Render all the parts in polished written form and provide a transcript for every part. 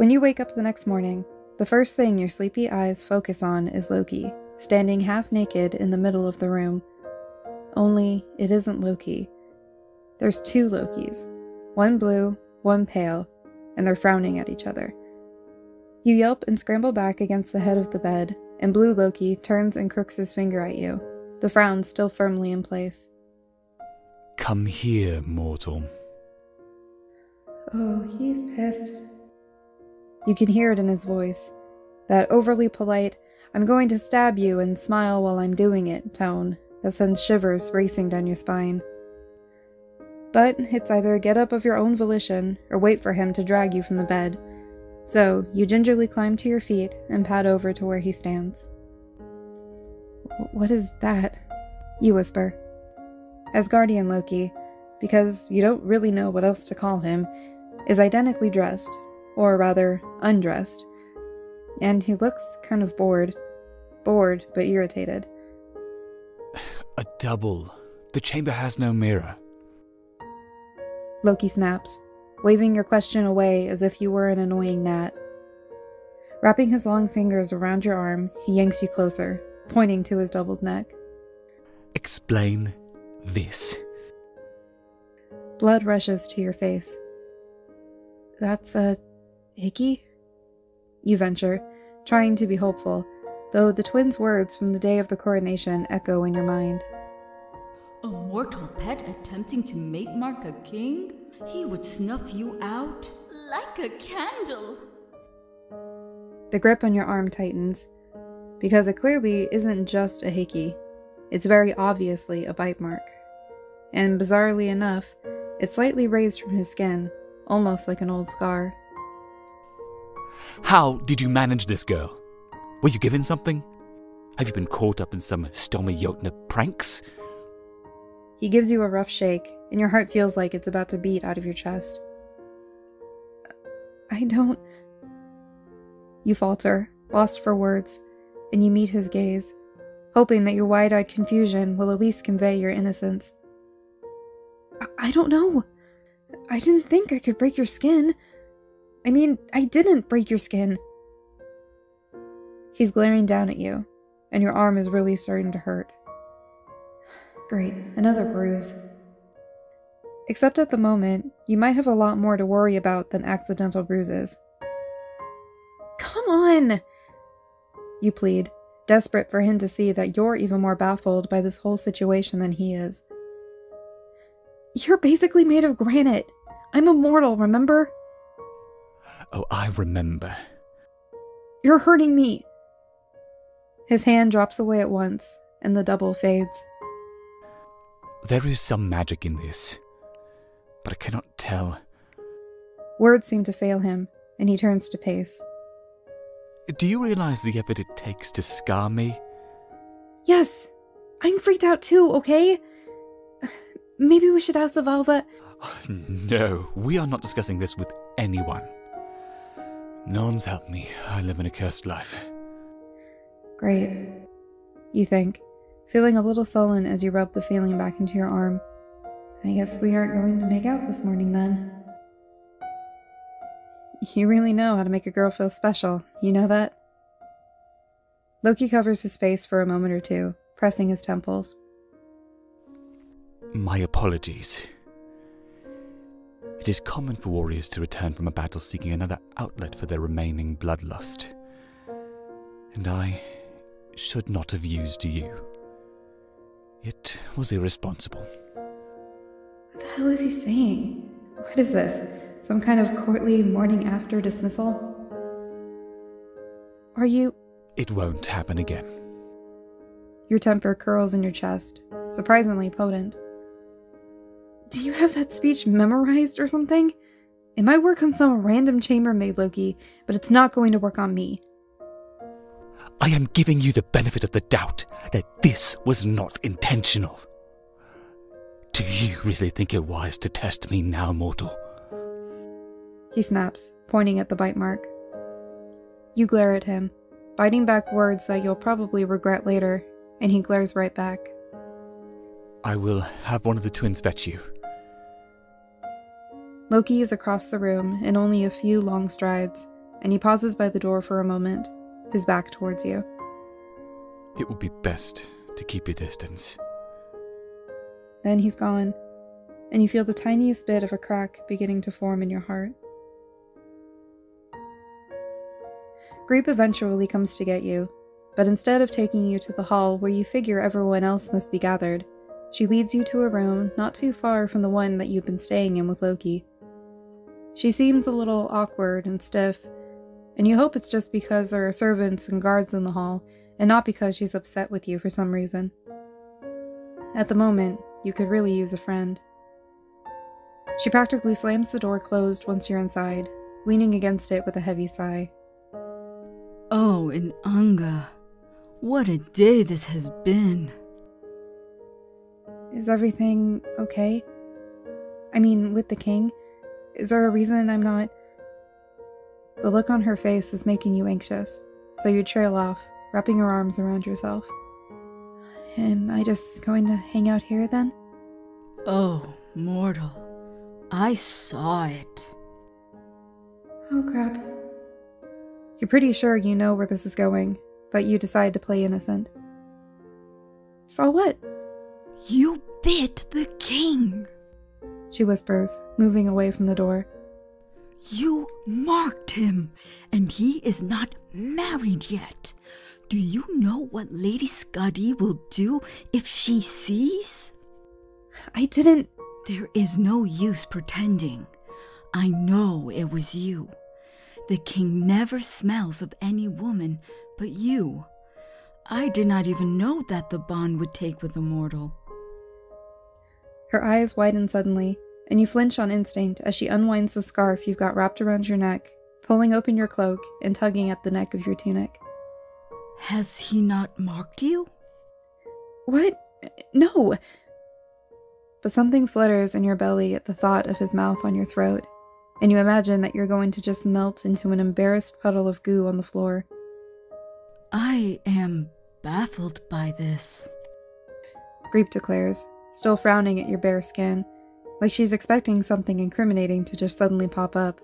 When you wake up the next morning, the first thing your sleepy eyes focus on is Loki, standing half naked in the middle of the room. Only, it isn't Loki. There's two Lokis, one blue, one pale, and they're frowning at each other. You yelp and scramble back against the head of the bed, and blue Loki turns and crooks his finger at you, the frown still firmly in place. Come here, mortal. Oh, he's pissed. You can hear it in his voice, that overly polite, I'm going to stab you and smile while I'm doing it tone that sends shivers racing down your spine. But it's either get up of your own volition or wait for him to drag you from the bed. So you gingerly climb to your feet and pad over to where he stands. What is that? You whisper. Asgardian Loki, because you don't really know what else to call him, is identically dressed, or rather, undressed. And he looks kind of bored. Bored, but irritated. A double. The chamber has no mirror. Loki snaps, waving your question away as if you were an annoying gnat. Wrapping his long fingers around your arm, he yanks you closer, pointing to his double's neck. Explain this. Blood rushes to your face. That's a hickey? You venture, trying to be hopeful, though the twins' words from the day of the coronation echo in your mind. A mortal pet attempting to mate mark a king? He would snuff you out like a candle. The grip on your arm tightens, because it clearly isn't just a hickey. It's very obviously a bite mark. And bizarrely enough, it's slightly raised from his skin, almost like an old scar. How did you manage this, girl? Were you given something? Have you been caught up in some Stormy Jotner pranks? He gives you a rough shake, and your heart feels like it's about to beat out of your chest. I don't... You falter, lost for words, and you meet his gaze, hoping that your wide-eyed confusion will at least convey your innocence. I don't know. I didn't think I could break your skin. I mean, I didn't break your skin. He's glaring down at you, and your arm is really starting to hurt. Great, another bruise. Except at the moment, you might have a lot more to worry about than accidental bruises. Come on! You plead, desperate for him to see that you're even more baffled by this whole situation than he is. You're basically made of granite. I'm immortal, remember? Oh, I remember. You're hurting me. His hand drops away at once, and the double fades. There is some magic in this, but I cannot tell. Words seem to fail him, and he turns to pace. Do you realize the effort it takes to scar me? Yes! I'm freaked out too, okay? Maybe we should ask the Velvet... No, we are not discussing this with anyone. No one's helped me. I live in a cursed life. Great. You think, feeling a little sullen as you rub the feeling back into your arm. I guess we aren't going to make out this morning then. You really know how to make a girl feel special, you know that? Loki covers his face for a moment or two, pressing his temples. My apologies. It is common for warriors to return from a battle seeking another outlet for their remaining bloodlust. And I should not have used you. It was irresponsible. What the hell is he saying? What is this? Some kind of courtly morning after dismissal? Are you... It won't happen again. Your temper curls in your chest, surprisingly potent. Do you have that speech memorized or something? It might work on some random chambermaid Loki, but it's not going to work on me. I am giving you the benefit of the doubt that this was not intentional. Do you really think it wise to test me now, mortal? He snaps, pointing at the bite mark. You glare at him, biting back words that you'll probably regret later, and he glares right back. I will have one of the twins fetch you. Loki is across the room in only a few long strides, and he pauses by the door for a moment, his back towards you. It would be best to keep your distance. Then he's gone, and you feel the tiniest bit of a crack beginning to form in your heart. Greep eventually comes to get you, but instead of taking you to the hall where you figure everyone else must be gathered, she leads you to a room not too far from the one that you've been staying in with Loki. She seems a little awkward and stiff, and you hope it's just because there are servants and guards in the hall, and not because she's upset with you for some reason. At the moment, you could really use a friend. She practically slams the door closed once you're inside, leaning against it with a heavy sigh. Oh, Inanga, what a day this has been. Is everything okay? I mean, with the king? Is there a reason I'm not... The look on her face is making you anxious, so you trail off, wrapping your arms around yourself. Am I just going to hang out here then? Oh, mortal, I saw it. Oh crap. You're pretty sure you know where this is going, but you decide to play innocent. Saw what? You bit the king. She whispers, moving away from the door. You marked him, and he is not married yet. Do you know what Lady Skadi will do if she sees? I didn't... There is no use pretending. I know it was you. The king never smells of any woman but you. I did not even know that the bond would take with a mortal. Her eyes widen suddenly, and you flinch on instinct as she unwinds the scarf you've got wrapped around your neck, pulling open your cloak and tugging at the neck of your tunic. Has he not marked you? What? No! But something flutters in your belly at the thought of his mouth on your throat, and you imagine that you're going to just melt into an embarrassed puddle of goo on the floor. I am baffled by this, Greep declares, still frowning at your bare skin, like she's expecting something incriminating to just suddenly pop up.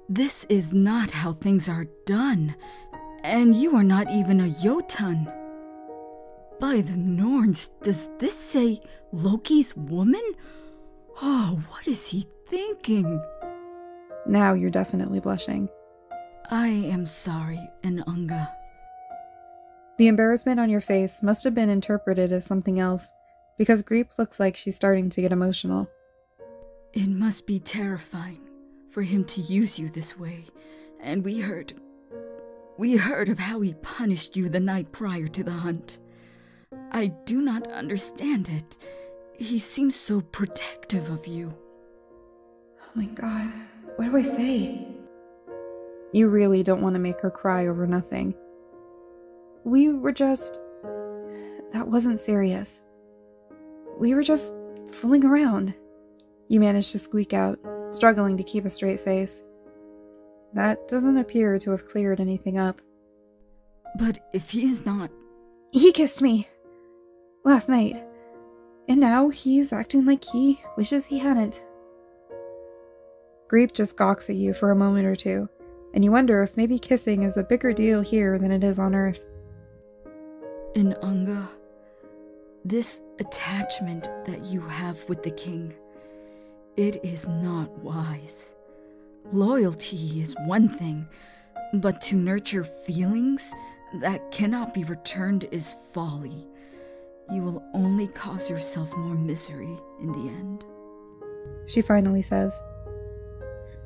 This is not how things are done, and you are not even a Jotun. By the Norns, does this say Loki's woman? Oh, what is he thinking? Now you're definitely blushing. I am sorry, Inanga. The embarrassment on your face must have been interpreted as something else, because Greep looks like she's starting to get emotional. It must be terrifying for him to use you this way, and we heard of how he punished you the night prior to the hunt. I do not understand it. He seems so protective of you. Oh my god, what do I say? You really don't want to make her cry over nothing. We were just... That wasn't serious. We were just fooling around. You managed to squeak out, struggling to keep a straight face. That doesn't appear to have cleared anything up. But if he's not... He kissed me! Last night. And now he's acting like he wishes he hadn't. Greep just gawks at you for a moment or two, and you wonder if maybe kissing is a bigger deal here than it is on Earth. Inanga, this attachment that you have with the king, it is not wise. Loyalty is one thing, but to nurture feelings that cannot be returned is folly. You will only cause yourself more misery in the end. She finally says.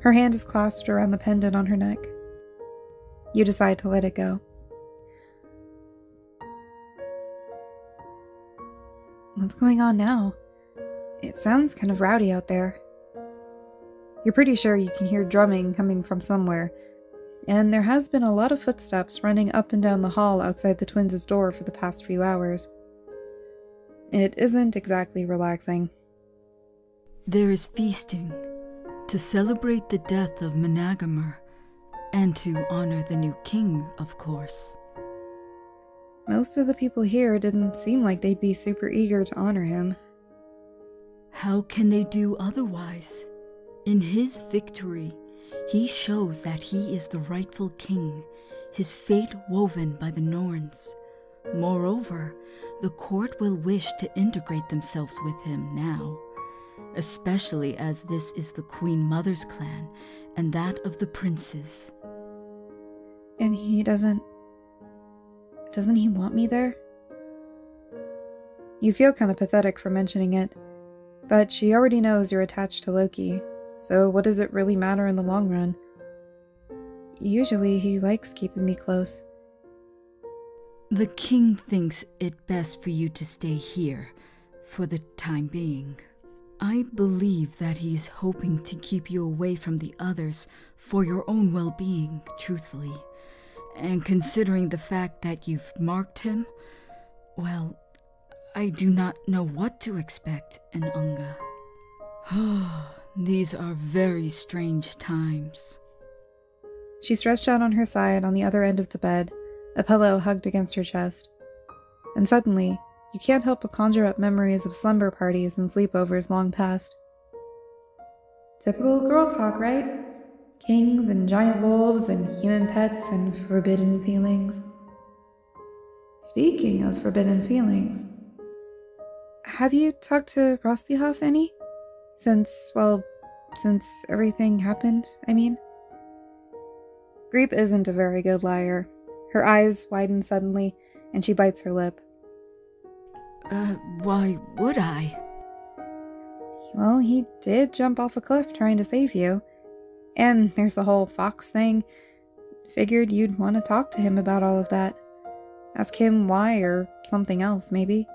Her hand is clasped around the pendant on her neck. You decide to let it go. What's going on now? It sounds kind of rowdy out there. You're pretty sure you can hear drumming coming from somewhere, and there has been a lot of footsteps running up and down the hall outside the twins' door for the past few hours. It isn't exactly relaxing. There is feasting to celebrate the death of Managamur, and to honor the new king, of course. Most of the people here didn't seem like they'd be super eager to honor him. How can they do otherwise? In his victory, he shows that he is the rightful king, his fate woven by the Norns. Moreover, the court will wish to integrate themselves with him now, especially as this is the Queen Mother's clan and that of the princes. And he doesn't he want me there? You feel kind of pathetic for mentioning it, but she already knows you're attached to Loki, so what does it really matter in the long run? Usually he likes keeping me close. The king thinks it best for you to stay here, for the time being. I believe that he is hoping to keep you away from the others for your own well-being, truthfully. And considering the fact that you've marked him, well, I do not know what to expect in Unga. These are very strange times. She stretched out on her side on the other end of the bed, a pillow hugged against her chest. And suddenly, you can't help but conjure up memories of slumber parties and sleepovers long past. Typical girl talk, right? Kings and giant wolves and human pets and forbidden feelings. Speaking of forbidden feelings, have you talked to Roslihoff any? Since everything happened, I mean? Greep isn't a very good liar. Her eyes widen suddenly, and she bites her lip. Why would I? Well, he did jump off a cliff trying to save you. And there's the whole fox thing. Figured you'd want to talk to him about all of that. Ask him why or something else, maybe.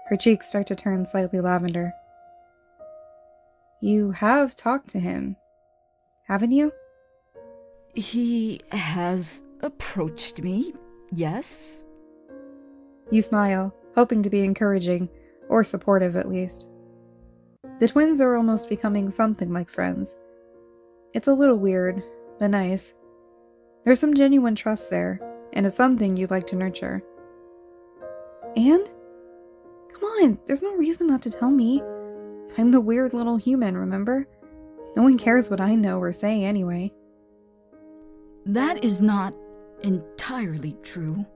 Her cheeks start to turn slightly lavender. You have talked to him, haven't you? He has approached me, yes. You smile, hoping to be encouraging, or supportive at least. The twins are almost becoming something like friends. It's a little weird, but nice. There's some genuine trust there, and it's something you'd like to nurture. And? Come on, there's no reason not to tell me. I'm the weird little human, remember? No one cares what I know or say anyway. That is not entirely true,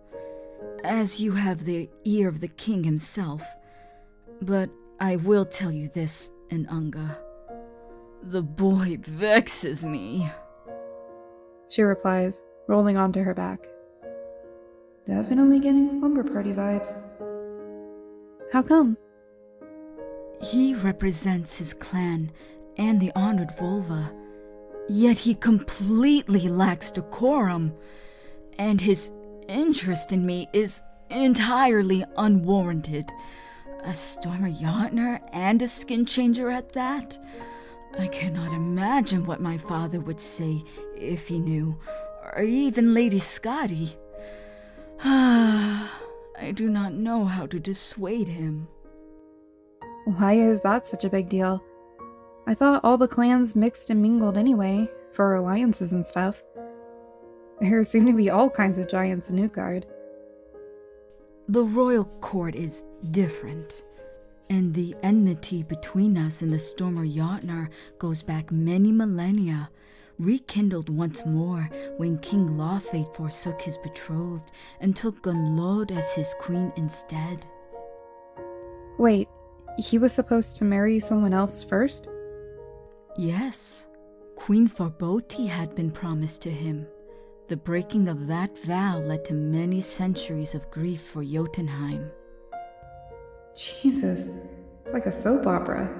as you have the ear of the king himself. But I will tell you this, Unga. The boy vexes me, she replies, rolling onto her back. Definitely getting slumber party vibes. How come? He represents his clan and the honored Volva, yet he completely lacks decorum, and his interest in me is entirely unwarranted. A Stormer Jotnar and a skin changer at that? I cannot imagine what my father would say if he knew, or even Lady Scotty. I do not know how to dissuade him. Why is that such a big deal? I thought all the clans mixed and mingled anyway, for alliances and stuff. There seem to be all kinds of giants in Utgard. The royal court is different, and the enmity between us and the Stormer Jotnar goes back many millennia, rekindled once more when King Lawfate forsook his betrothed and took Gunlod as his queen instead. Wait, he was supposed to marry someone else first? Yes, Queen Farboti had been promised to him. The breaking of that vow led to many centuries of grief for Jotunheim. Jesus, it's like a soap opera.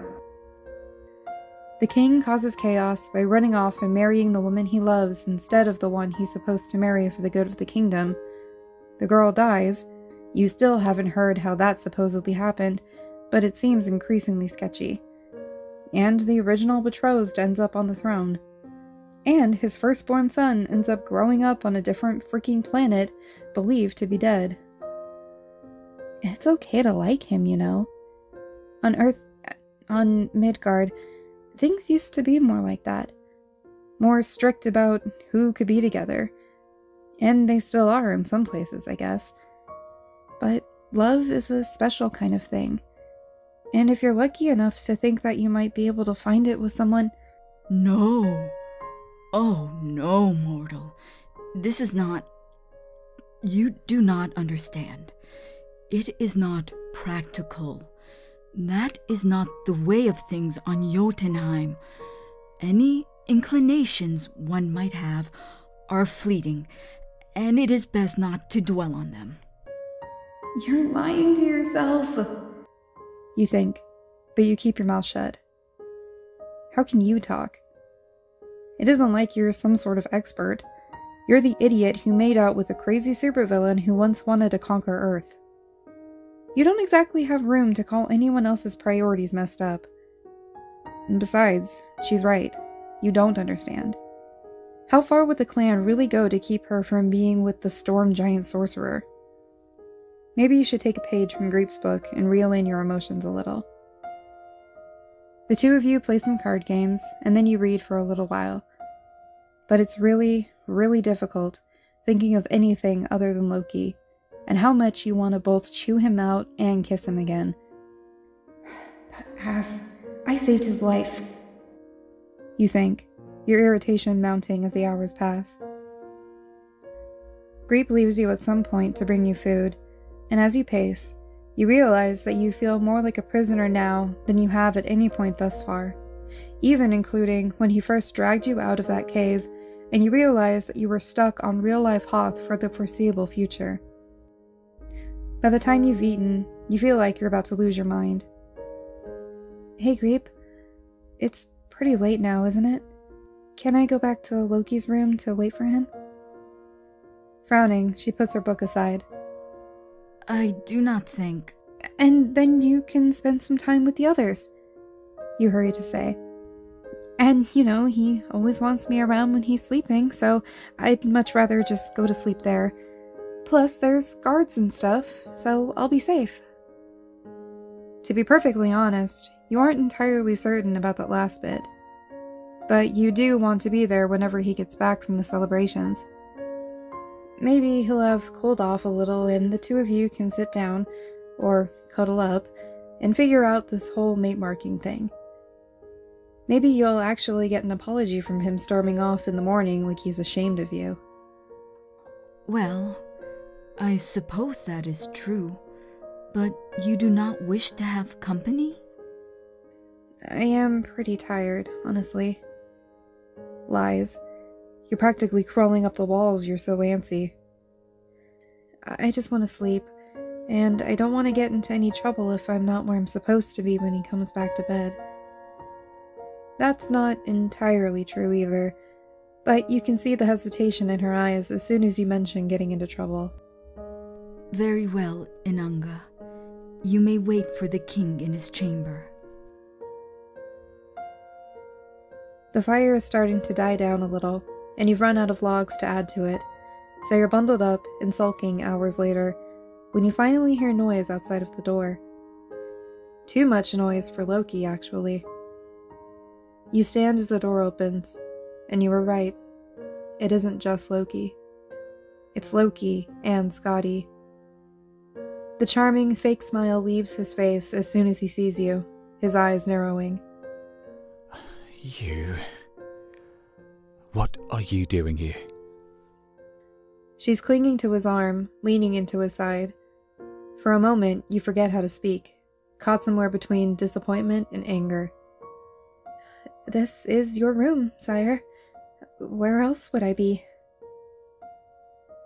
The king causes chaos by running off and marrying the woman he loves instead of the one he's supposed to marry for the good of the kingdom. The girl dies. You still haven't heard how that supposedly happened, but it seems increasingly sketchy. And the original betrothed ends up on the throne. And his firstborn son ends up growing up on a different freaking planet, believed to be dead. It's okay to like him, you know. On Midgard, things used to be more like that. More strict about who could be together. And they still are in some places, I guess. But love is a special kind of thing. And if you're lucky enough to think that you might be able to find it with someone... No, Oh, no, mortal. This is not... You do not understand. It is not practical. That is not the way of things on Jotunheim. Any inclinations one might have are fleeting, and it is best not to dwell on them. You're lying to yourself, you think, but you keep your mouth shut. How can you talk? It isn't like you're some sort of expert. You're the idiot who made out with a crazy supervillain who once wanted to conquer Earth. You don't exactly have room to call anyone else's priorities messed up. And besides, she's right. You don't understand. How far would the clan really go to keep her from being with the storm giant sorcerer? Maybe you should take a page from Greep's book and reel in your emotions a little. The two of you play some card games, and then you read for a little while. But it's really, really difficult thinking of anything other than Loki, and how much you want to both chew him out and kiss him again. That ass. I saved his life. You think, your irritation mounting as the hours pass. Greep leaves you at some point to bring you food, and as you pace, you realize that you feel more like a prisoner now than you have at any point thus far, even including when he first dragged you out of that cave and you realize that you were stuck on real-life Hoth for the foreseeable future. By the time you've eaten, you feel like you're about to lose your mind. Hey Greep, it's pretty late now, isn't it? Can I go back to Loki's room to wait for him? Frowning, she puts her book aside. I do not think... And then you can spend some time with the others, you hurry to say. And, you know, he always wants me around when he's sleeping, so I'd much rather just go to sleep there. Plus, there's guards and stuff, so I'll be safe. To be perfectly honest, you aren't entirely certain about that last bit. But you do want to be there whenever he gets back from the celebrations. Maybe he'll have cooled off a little and the two of you can sit down, or cuddle up, and figure out this whole mate marking thing. Maybe you'll actually get an apology from him storming off in the morning like he's ashamed of you. Well, I suppose that is true, but you do not wish to have company? I am pretty tired, honestly. Lies. You're practically crawling up the walls, you're so antsy. I just want to sleep, and I don't want to get into any trouble if I'm not where I'm supposed to be when he comes back to bed. That's not entirely true either, but you can see the hesitation in her eyes as soon as you mention getting into trouble. Very well, Inanga. You may wait for the king in his chamber. The fire is starting to die down a little, and you've run out of logs to add to it, so you're bundled up and sulking hours later, when you finally hear noise outside of the door. Too much noise for Loki, actually. You stand as the door opens, and you were right. It isn't just Loki. It's Loki and Skadi. The charming, fake smile leaves his face as soon as he sees you, his eyes narrowing. You... What are you doing here? She's clinging to his arm, leaning into his side. For a moment, you forget how to speak, caught somewhere between disappointment and anger. This is your room, sire. Where else would I be?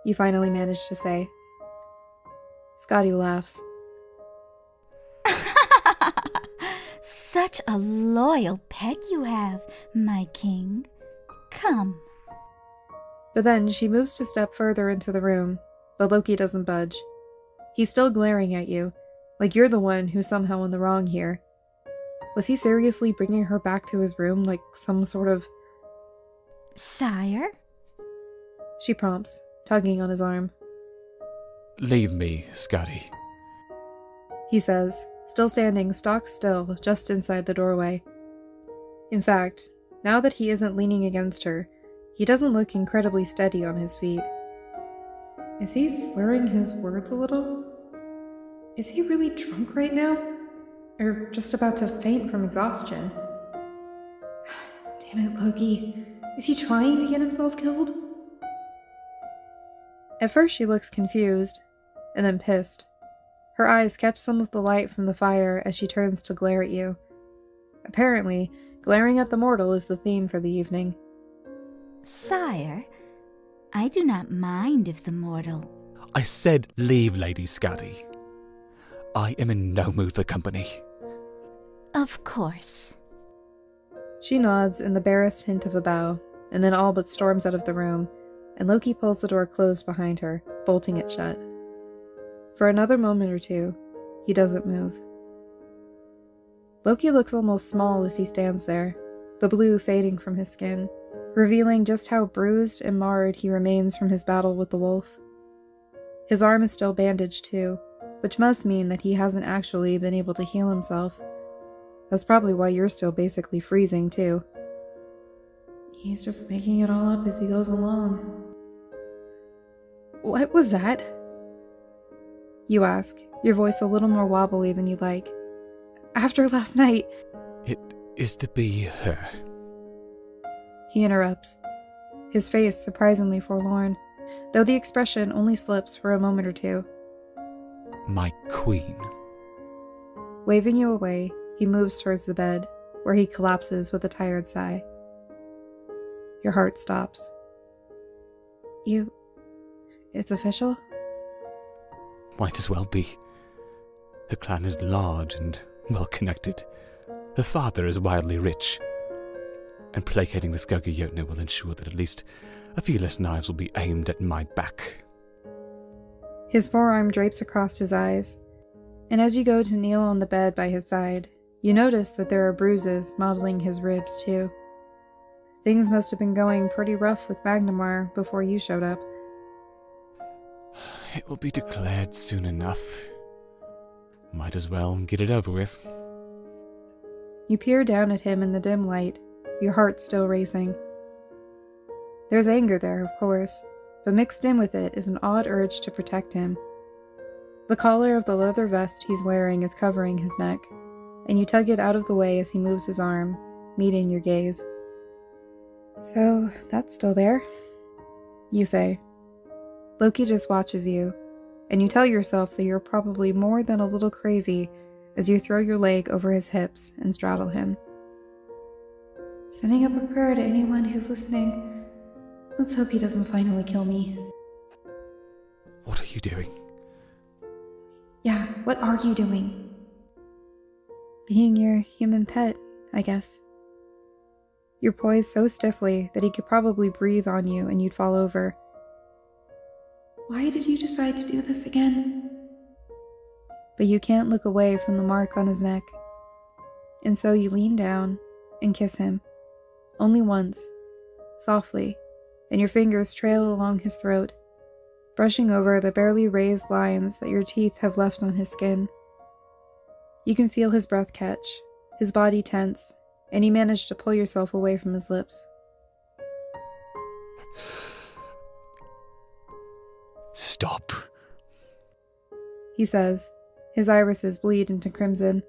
You finally manage to say. Skadi laughs. Such a loyal pet you have, my king. Come. But then she moves to step further into the room, but Loki doesn't budge. He's still glaring at you, like you're the one who's somehow in the wrong here. Was he seriously bringing her back to his room like some sort of... Sire? She prompts, tugging on his arm. Leave me, Skadi. He says, still standing stock still just inside the doorway. In fact, now that he isn't leaning against her, he doesn't look incredibly steady on his feet. Is he slurring his words a little? Is he really drunk right now? Or just about to faint from exhaustion? Damn it, Loki. Is he trying to get himself killed? At first she looks confused, and then pissed. Her eyes catch some of the light from the fire as she turns to glare at you. Apparently, glaring at the mortal is the theme for the evening. Sire, I do not mind if the mortal... I said leave, Lady Skadi. I am in no mood for company. Of course. She nods in the barest hint of a bow, and then all but storms out of the room, and Loki pulls the door closed behind her, bolting it shut. For another moment or two, he doesn't move. Loki looks almost small as he stands there, the blue fading from his skin, revealing just how bruised and marred he remains from his battle with the wolf. His arm is still bandaged too, which must mean that he hasn't actually been able to heal himself. That's probably why you're still basically freezing too. He's just making it all up as he goes along. What was that? You ask, your voice a little more wobbly than you like. After last night... It is to be her. He interrupts, his face surprisingly forlorn, though the expression only slips for a moment or two. My queen. Waving you away, he moves towards the bed, where he collapses with a tired sigh. Your heart stops. It's official? Might as well be. Her clan is large and well-connected. Her father is wildly rich. And placating the Skugga will ensure that at least a few less knives will be aimed at my back. His forearm drapes across his eyes, and as you go to kneel on the bed by his side, you notice that there are bruises mottling his ribs too. Things must have been going pretty rough with Magnamar before you showed up. It will be declared soon enough. Might as well get it over with. You peer down at him in the dim light, your heart still racing. There's anger there, of course, but mixed in with it is an odd urge to protect him. The collar of the leather vest he's wearing is covering his neck, and you tug it out of the way as he moves his arm, meeting your gaze. So, that's still there? You say. Loki just watches you, and you tell yourself that you're probably more than a little crazy as you throw your leg over his hips and straddle him. Sending up a prayer to anyone who's listening. Let's hope he doesn't finally kill me. What are you doing? Yeah, what are you doing? Being your human pet, I guess. You're poised so stiffly that he could probably breathe on you and you'd fall over. Why did you decide to do this again? But you can't look away from the mark on his neck. And so you lean down and kiss him. Only once, softly, and your fingers trail along his throat, brushing over the barely raised lines that your teeth have left on his skin. You can feel his breath catch, his body tense, and you manage to pull yourself away from his lips. Stop, he says, his irises bleed into crimson,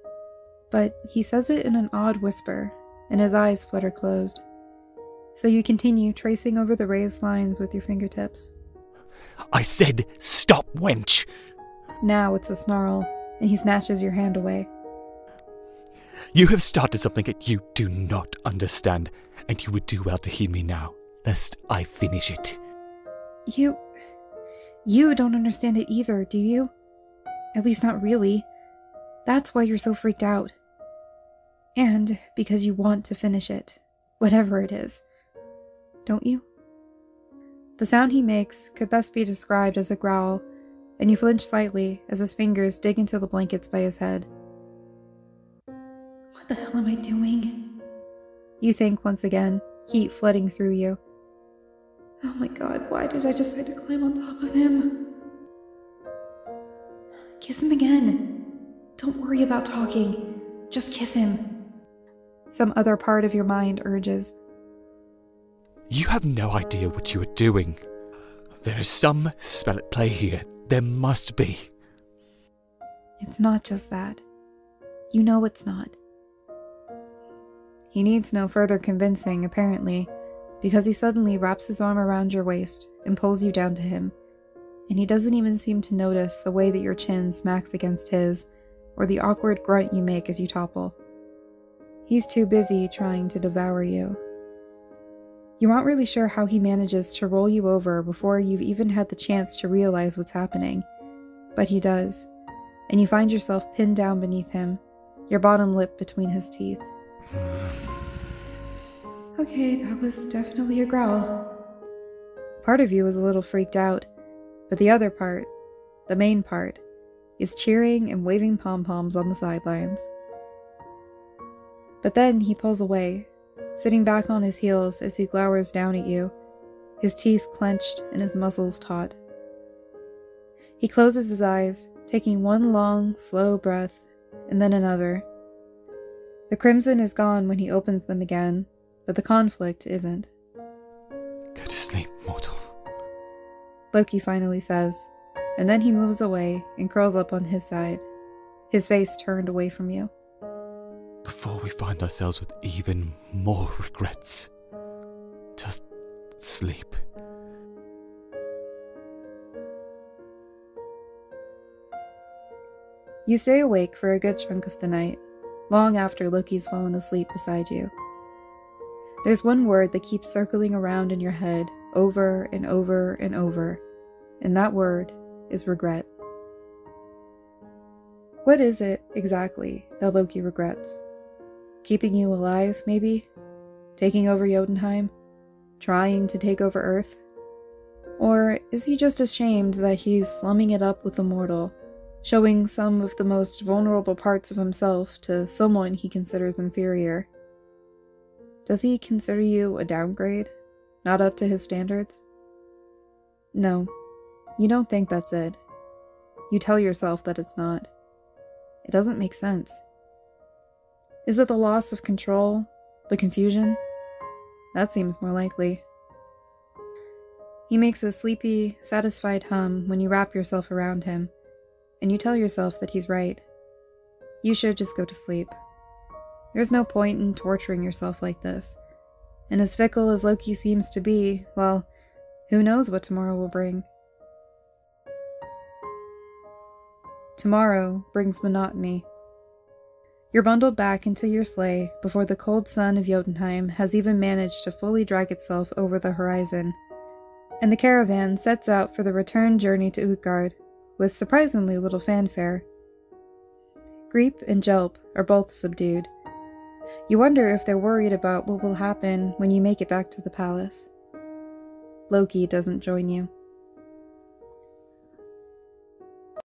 but he says it in an odd whisper, and his eyes flutter closed. So you continue tracing over the raised lines with your fingertips. I said stop, wench! Now it's a snarl, and he snatches your hand away. You have started something that you do not understand, and you would do well to hear me now, lest I finish it. You don't understand it either, do you? At least not really. That's why you're so freaked out. And because you want to finish it, whatever it is. Don't you? The sound he makes could best be described as a growl, and you flinch slightly as his fingers dig into the blankets by his head. What the hell am I doing? You think once again, heat flooding through you. Oh my god, why did I decide to climb on top of him? Kiss him again. Don't worry about talking. Just kiss him. Some other part of your mind urges. You have no idea what you are doing. There is some spell at play here. There must be. It's not just that. You know it's not. He needs no further convincing, apparently, because he suddenly wraps his arm around your waist and pulls you down to him, and he doesn't even seem to notice the way that your chin smacks against his, or the awkward grunt you make as you topple. He's too busy trying to devour you. You aren't really sure how he manages to roll you over before you've even had the chance to realize what's happening, but he does, and you find yourself pinned down beneath him, your bottom lip between his teeth. Okay, that was definitely a growl. Part of you is a little freaked out, but the other part, the main part, is cheering and waving pom-poms on the sidelines. But then he pulls away, sitting back on his heels as he glowers down at you, his teeth clenched and his muscles taut. He closes his eyes, taking one long, slow breath, and then another. The crimson is gone when he opens them again, but the conflict isn't. Go to sleep, mortal, Loki finally says, and then he moves away and curls up on his side, his face turned away from you. before we find ourselves with even more regrets. Just sleep. You stay awake for a good chunk of the night, long after Loki's fallen asleep beside you. There's one word that keeps circling around in your head over and over and over, and that word is regret. What is it, exactly, that Loki regrets? Keeping you alive, maybe? Taking over Jotunheim? Trying to take over Earth? Or is he just ashamed that he's slumming it up with a mortal, showing some of the most vulnerable parts of himself to someone he considers inferior? Does he consider you a downgrade? Not up to his standards? No, you don't think that's it. You tell yourself that it's not. It doesn't make sense. Is it the loss of control? The confusion? That seems more likely. He makes a sleepy, satisfied hum when you wrap yourself around him, and you tell yourself that he's right. You should just go to sleep. There's no point in torturing yourself like this, and as fickle as Loki seems to be, well, who knows what tomorrow will bring. Tomorrow brings monotony. You're bundled back into your sleigh before the cold sun of Jotunheim has even managed to fully drag itself over the horizon, and the caravan sets out for the return journey to Utgard, with surprisingly little fanfare. Greep and Jelp are both subdued. You wonder if they're worried about what will happen when you make it back to the palace. Loki doesn't join you.